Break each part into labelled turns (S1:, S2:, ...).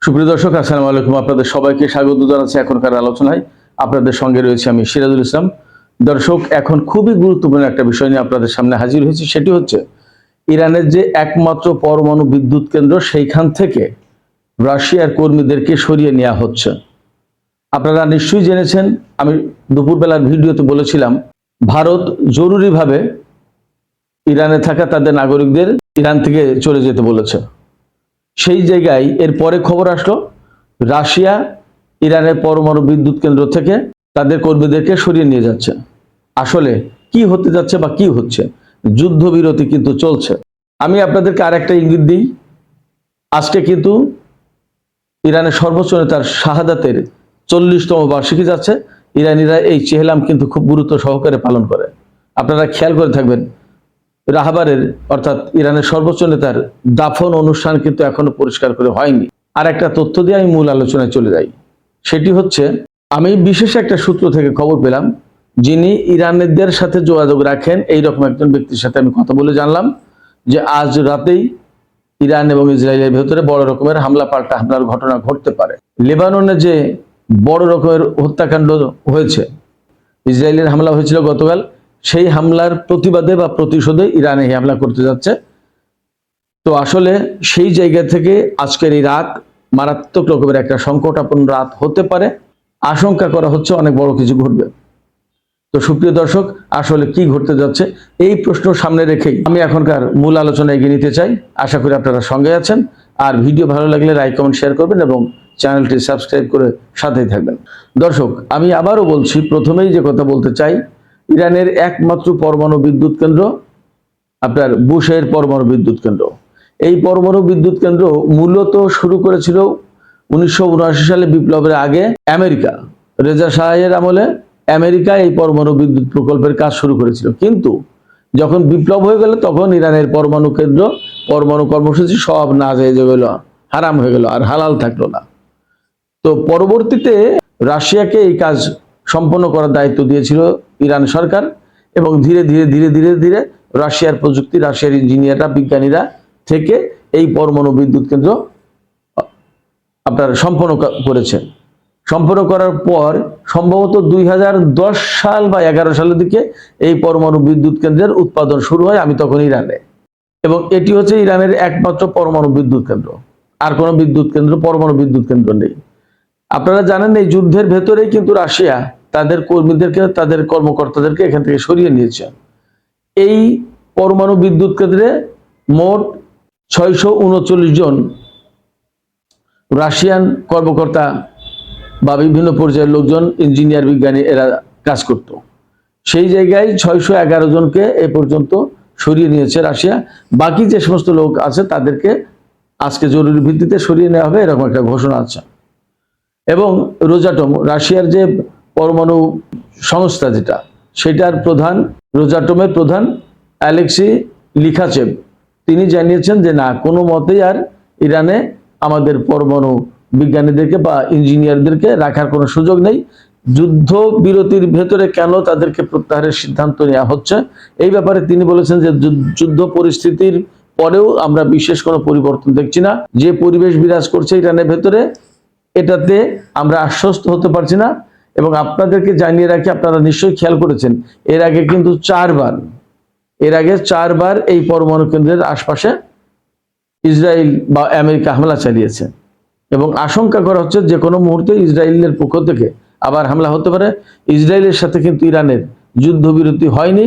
S1: সুপ্রিয় দর্শক, আসসালামু আলাইকুম। আপনাদের সবাইকে স্বাগত জানাচ্ছি এখনকার আলোচনায়। আপনাদের সঙ্গে রয়েছে আমি সিরাজুল ইসলাম। দর্শক, এখন খুবই গুরুত্বপূর্ণ একটা বিষয় নিয়ে আপনাদের সামনে হাজির হয়েছি। সেটি হচ্ছে ইরানের যে একমাত্র পরমাণু বিদ্যুৎ কেন্দ্র, সেইখান থেকে রাশিয়ার কর্মীদেরকে সরিয়ে নেওয়া হচ্ছে। আপনারা নিশ্চয়ই জেনেছেন, আমি দুপুরবেলার ভিডিওতে বলেছিলাম ভারত জরুরিভাবে ইরানে থাকা তাদের নাগরিকদের ইরান থেকে চলে যেতে বলেছে। সেই জায়গায় এরপরে খবর আসলো রাশিয়া ইরানের পরমাণু বিদ্যুৎ কেন্দ্র থেকে তাদের কর্মীদেরকে সরিয়ে নিয়ে যাচ্ছে। আসলে কি হতে যাচ্ছে বা কি হচ্ছে? যুদ্ধবিরতি কিন্তু চলছে। আমি আপনাদেরকে আরেকটা ইঙ্গিত দিই। আজকে কিন্তু ইরানের সর্বোচ্চ নেতার শাহাদাতের 40তম বার্ষিকী যাচ্ছে। ইরানিরা এই চেহলাম কিন্তু খুব গুরুত্ব সহকারে পালন করে। আপনারা খেয়াল করে থাকবেন, রাহাবারের অর্থাৎ ইরানের সর্বোচ্চ নেতার দাফন অনুষ্ঠান কিন্তু এখনো পরিষ্কার করে হয়নি। আর একটা তথ্য দিয়ে আমি মূল আলোচনায় চলে যাই। সেটি হচ্ছে, আমি বিশেষ একটা সূত্র থেকে খবর পেলাম, যিনি ইরানিদের সাথে যোগাযোগ রাখেন এইরকম একজন ব্যক্তির সাথে আমি কথা বলে জানলাম যে আজ রাতেই ইরান এবং ইসরায়েলের ভেতরে বড় রকমের পাল্টা হামলার ঘটনা ঘটতে পারে। লেবাননে যে বড় রকমের হত্যাকাণ্ড হয়েছে, ইসরায়েলের হামলা হয়েছিল গতকাল, সেই হামলার প্রতিবাদে বা প্রতিশোধে ইরানে এই হামলা করতে যাচ্ছে। তো আসলে সেই জায়গা থেকে আজকের এই রাত মারাত্মক রকমের একটা সংকটাপন্ন রাত হতে পারে। আশঙ্কা করা হচ্ছে অনেক বড় কিছু ঘটবে। তো সুপ্রিয় দর্শক, আসলে কি ঘটতে যাচ্ছে এই প্রশ্ন সামনে রেখেই আমি এখনকার মূল আলোচনায় এগিয়ে নিতে চাই। আশা করি আপনারা সঙ্গে আছেন। আর ভিডিও ভালো লাগলে লাইক কমেন্ট শেয়ার করবেন এবং চ্যানেলটি সাবস্ক্রাইব করে সাথেই থাকবেন। দর্শক, আমি আবারও বলছি, প্রথমেই যে কথা বলতে চাই, ইরানের একমাত্র পরমাণু বিদ্যুৎ কেন্দ্র আপনার বুশের পরমাণু বিদ্যুৎ কেন্দ্র। এই পরমাণু বিদ্যুৎ কেন্দ্র মূলত শুরু করেছিল 1979 সালে, বিপ্লবের আগে আমেরিকা, রেজা শাহের আমলে আমেরিকা এই পরমাণু বিদ্যুৎ প্রকল্পের কাজ শুরু করেছিল। কিন্তু যখন বিপ্লব হয়ে গেল তখন ইরানের পরমাণু কেন্দ্র, পরমাণু কর্মসূচি সব নাজায়েজ হয়ে গেল, হারাম হয়ে গেল, আর হালাল থাকলো না। তো পরবর্তীতে রাশিয়াকে এই কাজ সম্পন্ন করার দায়িত্ব দিয়েছিল ইরান সরকার, এবং ধীরে ধীরে ধীরে ধীরে ধীরে রাশিয়ার প্রযুক্তি, রাশিয়ার ইঞ্জিনিয়াররা, বিজ্ঞানীরা থেকে এই পরমাণু বিদ্যুৎ কেন্দ্র আপনার সম্পন্ন করেছে। সম্পন্ন করার পর সম্ভবত 2010 সাল বা 11 সালের দিকে এই পরমাণু বিদ্যুৎ কেন্দ্রের উৎপাদন শুরু হয়। আমি তখন ইরানে, এবং এটি হচ্ছে ইরানের একমাত্র পরমাণু বিদ্যুৎ কেন্দ্র। আর কোনো বিদ্যুৎ কেন্দ্র, পরমাণু বিদ্যুৎ কেন্দ্র নেই। আপনারা জানেন, এই যুদ্ধের ভেতরেই কিন্তু রাশিয়া তাদের কর্মীদেরকে, তাদের কর্মকর্তাদেরকে এখান থেকে সরিয়ে নিয়েছে। এই পরমাণু বিদ্যুৎ কেন্দ্রে মোট 639 জন রাশিয়ান কর্মকর্তা বা বিভিন্ন পর্যায়ের লোকজন, ইঞ্জিনিয়ার, বিজ্ঞানী, এরা কাজ করত। সেই জায়গায় 611 জনকে এ পর্যন্ত সরিয়ে নিয়েছে রাশিয়া। বাকি যে সমস্ত লোক আছে তাদেরকে আজকে জরুরি ভিত্তিতে সরিয়ে নেওয়া হবে, এরকম একটা ঘোষণা আছে। এবং রোজাটম, রাশিয়ার যে পরমাণু সংস্থা যেটা, সেটার প্রধান, রোজাটমের প্রধান অ্যালেক্সি লিখাচেভ, তিনি জানিয়েছেন যে না, কোনো মতেই আর ইরানে আমাদের পরমাণু বিজ্ঞানীদেরকে বা ইঞ্জিনিয়ারদেরকে রাখার কোনো সুযোগ নেই। যুদ্ধ বিরতির ভেতরে কেন তাদেরকে প্রত্যাহারের সিদ্ধান্ত নেওয়া হচ্ছে, এই ব্যাপারে তিনি বলেছেন যে যুদ্ধ পরিস্থিতির পরেও আমরা বিশেষ কোনো পরিবর্তন দেখছি না। যে পরিবেশ বিরাজ করছে ইরানের ভেতরে, এটাতে আমরা আশ্বস্ত হতে পারছি না। এবং আপনাদেরকে জানিয়ে রাখি, আপনারা নিশ্চয়ই খেয়াল করেছেন, এর আগে কিন্তু চারবার এই পরমাণু কেন্দ্রের আশপাশে ইসরায়েল বা আমেরিকা হামলা চালিয়েছে, এবং আশঙ্কা করা হচ্ছে যে কোনো মুহূর্তে ইসরায়েলের পক্ষ থেকে আবার হামলা হতে পারে। ইসরায়েলের সাথে কিন্তু ইরানের যুদ্ধবিরতি হয়নি।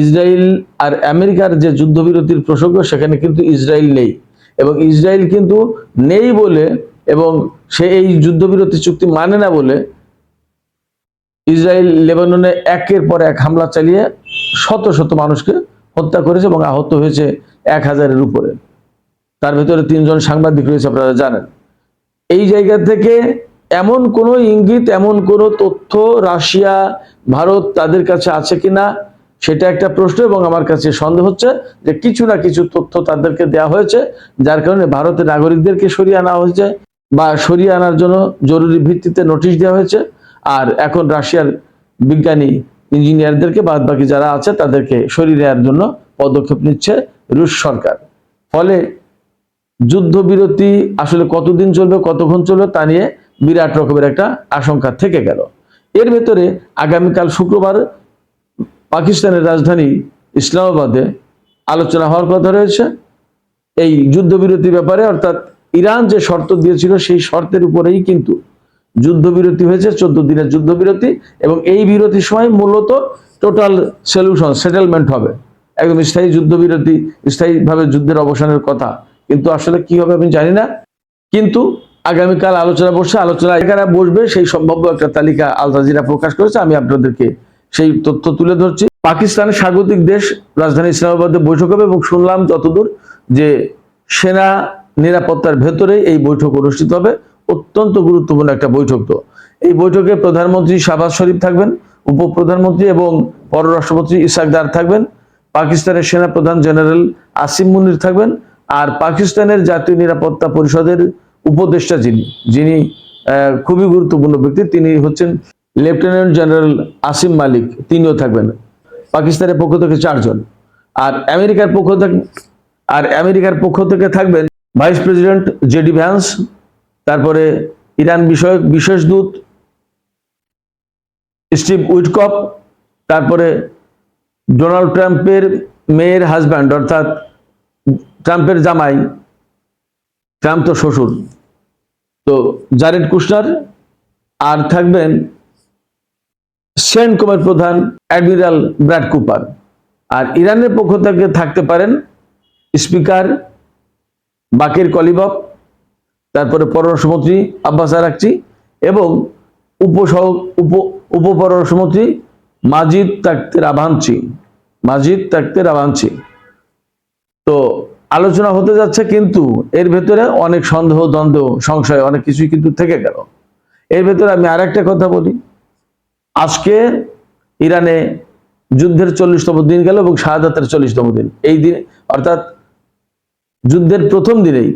S1: ইসরায়েল আর আমেরিকার যে যুদ্ধবিরতির প্রসঙ্গ, সেখানে কিন্তু ইসরায়েল নেই, এবং ইসরায়েল কিন্তু নেই বলে, এবং সে এই যুদ্ধবিরতি চুক্তি মানে না বলে, ইসরায়েল লেবাননে একের পর এক হামলা চালিয়ে শত শত মানুষকে হত্যা করেছে এবং আহত হয়েছে 1000-এর উপরে। তার ভিতরে 3 জন সাংবাদিক রয়েছে, আপনারা জানেন। এই জায়গা থেকে এমন কোনো ইঙ্গিত, এমন কোনো তথ্য রাশিয়া, ভারত তাদের কাছে আছে কিনা, সেটা একটা প্রশ্ন। এবং আমার কাছে সন্দেহ হচ্ছে যে কিছু না কিছু তথ্য তাদেরকে দেওয়া হয়েছে, যার কারণে ভারতের নাগরিকদেরকে সরিয়ে আনা হয়েছে বা সরিয়ে আনার জন্য জরুরি ভিত্তিতে নোটিশ দেওয়া হয়েছে। আর এখন রাশিয়ার বিজ্ঞানী, ইঞ্জিনিয়ারদেরকে, বাদ বাকি যারা আছে তাদেরকে সরিয়ে নেওয়ার জন্য পদক্ষেপ নিচ্ছে রুশ সরকার। ফলে যুদ্ধবিরতি আসলে কতদিন চলবে, কতক্ষণ চলবে তা নিয়ে বিরাট রকমের একটা আশঙ্কা থেকে গেল। এর ভেতরে আগামীকাল শুক্রবার পাকিস্তানের রাজধানী ইসলামাবাদে আলোচনা হওয়ার কথা রয়েছে এই যুদ্ধবিরতির ব্যাপারে। অর্থাৎ ইরান যে শর্ত দিয়েছিল সেই শর্তের উপরেই কিন্তু যুদ্ধবিরতি হয়েছে, 14 দিনের যুদ্ধবিরতি, এবং এই বিরতির সময় মূলত টোটাল সলিউশন সেটেলমেন্ট হবে, একদম স্থায়ী যুদ্ধবিরতি, স্থায়ীভাবে যুদ্ধের অবসানের কথা। কিন্তু আসলে কি হবে আমি জানি না, কিন্তু আগামীকাল আলোচনা বসছে। আলোচনা কারা বসবে সেই সম্ভাব্য একটা তালিকা আল জাজিরা প্রকাশ করেছে, আমি আপনাদেরকে সেই তথ্য তুলে ধরছি। পাকিস্তানের স্বাগতিক দেশ রাজধানী ইসলামাবাদে বৈঠক হবে এবং শুনলাম যতদূর যে সেনা নিরাপত্তার ভেতরে এই বৈঠক অনুষ্ঠিত হবে। অত্যন্ত গুরুত্বপূর্ণ একটা বৈঠক। তো এই বৈঠকে প্রধানমন্ত্রী শাহবাজ শরীফ থাকবেন, উপপ্রধানমন্ত্রী এবং পররাষ্ট্রমন্ত্রী ইসহাক দার থাকবেন, পাকিস্তানের সেনা প্রধান জেনারেল আসিম মুনির থাকবেন, আর পাকিস্তানের জাতীয় নিরাপত্তা পরিষদের উপদেষ্টা যিনি খুবই গুরুত্বপূর্ণ ব্যক্তি, তিনি হচ্ছেন লেফটেন্যান্ট জেনারেল আসিম মালিক, তিনিও থাকবেন। পাকিস্তানের পক্ষ থেকে 4 জন। আর আমেরিকার পক্ষ থেকে থাকবেন ভাইস প্রেসিডেন্ট জেডি ভ্যান্স, তারপরে ইরান বিষয়ক বিশেষ দূত স্টিভ উইটকপ, তারপরে ডোনাল্ড ট্রাম্পের মেয়ের হাজব্যান্ড অর্থাৎ ট্রাম্পের জামাই, ট্রাম্প তো শ্বশুর, তো জারেড কুশনার, আর থাকবেন সেন্টকমের প্রধান অ্যাডমিরাল ব্র্যাড কুপার। আর ইরানের পক্ষ থেকে থাকতে পারেন স্পিকার বাকির কলিবফ, তারপরে পররাষ্ট্রমন্ত্রী আব্বাস আরাকচি এবং উপপররাষ্ট্রমন্ত্রী মাজিদ তাকতে রাভানচি। তো আলোচনা হতে যাচ্ছে, কিন্তু এর ভেতরে অনেক সন্দেহ, দ্বন্দ্ব, সংশয় অনেক কিছুই কিন্তু থেকে গেল। এর ভেতরে আমি আরেকটা কথা বলি, আজকে ইরানে যুদ্ধের 40তম দিন গেল এবং শাহাদাতের 40তম দিন। এই দিন অর্থাৎ যুদ্ধের প্রথম দিনেই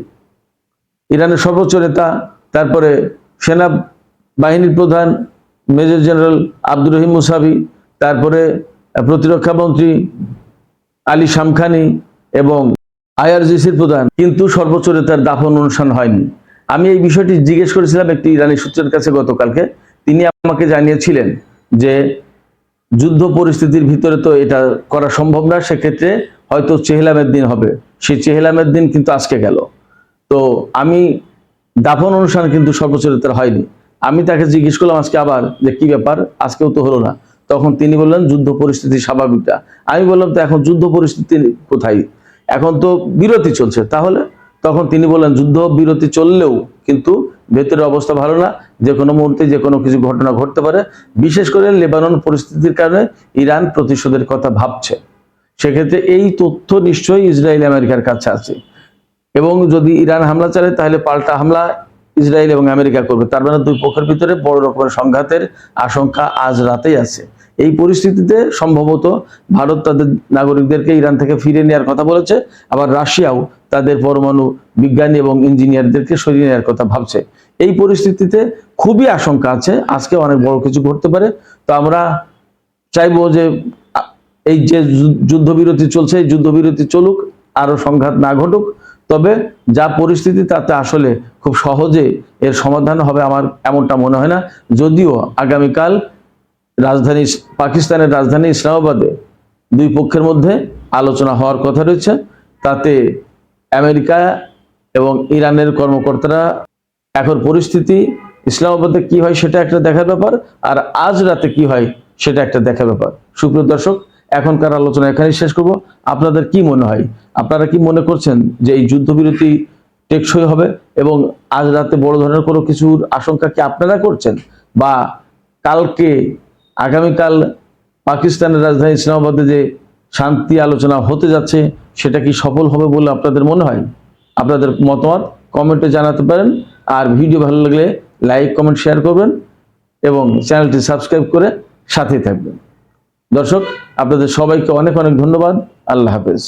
S1: ইরানের সর্বোচ্চ নেতা, তারপরে সেনা বাহিনীর প্রধান major general Abdur Rahim Musavi, তারপরে প্রতিরক্ষা মন্ত্রী আলী শামখানি এবং আইআরজিসির প্রধান, কিন্তু সর্বোচ্চ নেতার দাফন অনুষ্ঠান হয়নি। আমি এই বিষয়টি জিজ্ঞেস করেছিলাম একটি ইরানি সূত্রের কাছে গতকালকে। তিনি আমাকে জানিয়েছিলেন যে যুদ্ধ পরিস্থিতির ভিতরে তো এটা করা সম্ভব না, সেক্ষেত্রে হয়তো চেহলামের দিন হবে। সেই চেহলামের দিন কিন্তু আজকে গেল। তো আমি দাফন অনুষ্ঠান কিন্তু সর্বোচ্চ নেতার হয়নি। আমি তাকে জিজ্ঞেস করলাম আজকে আবার যে কি ব্যাপার, আজকেও তো হলো না। তখন তিনি বললেন যুদ্ধ পরিস্থিতি স্বাভাবিকটা। আমি বললাম তো এখন যুদ্ধ পরিস্থিতি কোথায়, এখন তো বিরতি চলছে। তাহলে তখন তিনি বললেন যুদ্ধ বিরতি চললেও কিন্তু ভেতরের অবস্থা ভালো না, যে কোনো মুহূর্তে যে কোনো কিছু ঘটনা ঘটতে পারে। বিশেষ করে লেবানন পরিস্থিতির কারণে ইরান প্রতিশোধের কথা ভাবছে। সেক্ষেত্রে এই তথ্য নিশ্চয়ই ইসরায়েল আমেরিকার কাছে আছে, এবং যদি ইরান হামলা চালায় তাহলে পাল্টা হামলা ইসরায়েল এবং আমেরিকা করবে। তার মানে দুই পক্ষের ভিতরে বড় রকমের সংঘাতের আশঙ্কা আজ রাতেই আছে। এই পরিস্থিতিতে সম্ভবত ভারত তাদের নাগরিকদেরকে ইরান থেকে ফিরে নেওয়ার কথা বলেছে, আবার রাশিয়াও তাদের পরমাণু বিজ্ঞানী এবং ইঞ্জিনিয়ারদেরকে সরিয়ে নেওয়ার কথা ভাবছে। এই পরিস্থিতিতে খুবই আশঙ্কা আছে আজকে অনেক বড় কিছু ঘটতে পারে। তো আমরা চাইবো যে এই যে যুদ্ধবিরতি চলছে, এই যুদ্ধবিরতি চলুক, আরো সংঘাত না ঘটুক। তবে যা পরিস্থিতি তাতে আসলে খুব সহজে এর সমাধান হবে আমার এমনটা মনে হয় না। যদিও আগামীকাল পাকিস্তানের রাজধানী ইসলামাবাদে দুই পক্ষের মধ্যে আলোচনা হওয়ার কথা রয়েছে, তাতে আমেরিকা এবং ইরানের কর্মকর্তারা, এখন পরিস্থিতি ইসলামাবাদে কি হয় সেটা একটা দেখার ব্যাপার, আর আজ রাতে কি হয় সেটা একটা দেখার ব্যাপার। সুপ্রিয় দর্শক, এখনকার আলোচনা এখানেই শেষ করব। আপনাদের কি মনে হয়, আপনারা কি মনে করছেন যে এই যুদ্ধবিরতি টেকসই হবে এবং আজ রাতে বড় ধরনের কোনো কিছুর আশঙ্কা কি আপনারা করছেন, বা আগামীকাল পাকিস্তানের রাজধানী ইসলামাবাদে যে শান্তি আলোচনা হতে যাচ্ছে সেটা কি সফল হবে বলে আপনাদের মনে হয়? আপনাদের মতামত কমেন্টে জানাতে পারেন। আর ভিডিও ভালো লাগলে লাইক, কমেন্ট, শেয়ার করবেন এবং চ্যানেলটি সাবস্ক্রাইব করে সাথেই থাকবেন। দর্শক, আপনাদের সবাইকে অনেক অনেক ধন্যবাদ। আল্লাহ হাফেজ।